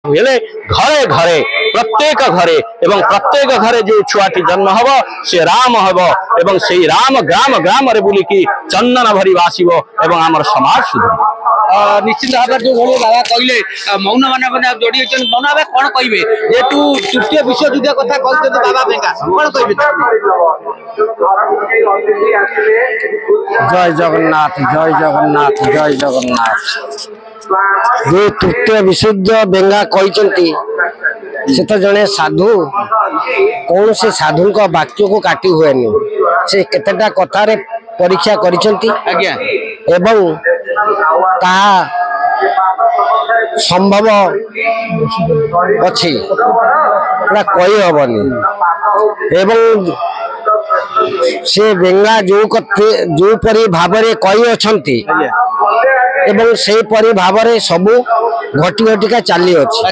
हेले घरे घरे प्रत्येक घरे एवं प्रत्येक घरे जो छुआटी जन्म हब से राम हब एवं से राम ग्राम ग्राम रे बुलिकी चंदन भरी बासिब एवं आमर समाज सुधर निश्चित भाव जो भाई बाबा कहले मौन मैंने जोड़ी मौन बाबा कौन कहे जेतु तृतीय विश्वयुद्ध कथा कहते बाबा बेंगा कौन कहे जय जगन्नाथ जय जगन्नाथ जय जगन्नाथ जो तृतीय विशुद्ध बेंगा कहते से तो जड़े साधु कौन से साधु वाक्य को काटी हुए से केतेटा कथार परीक्षा एवं ताहा संभव अच्छी कही हबनी एवं से बेंगा जो परी भाव कही अच्छी एवं से परी भाव सबू घटी घटिका चली अच्छी।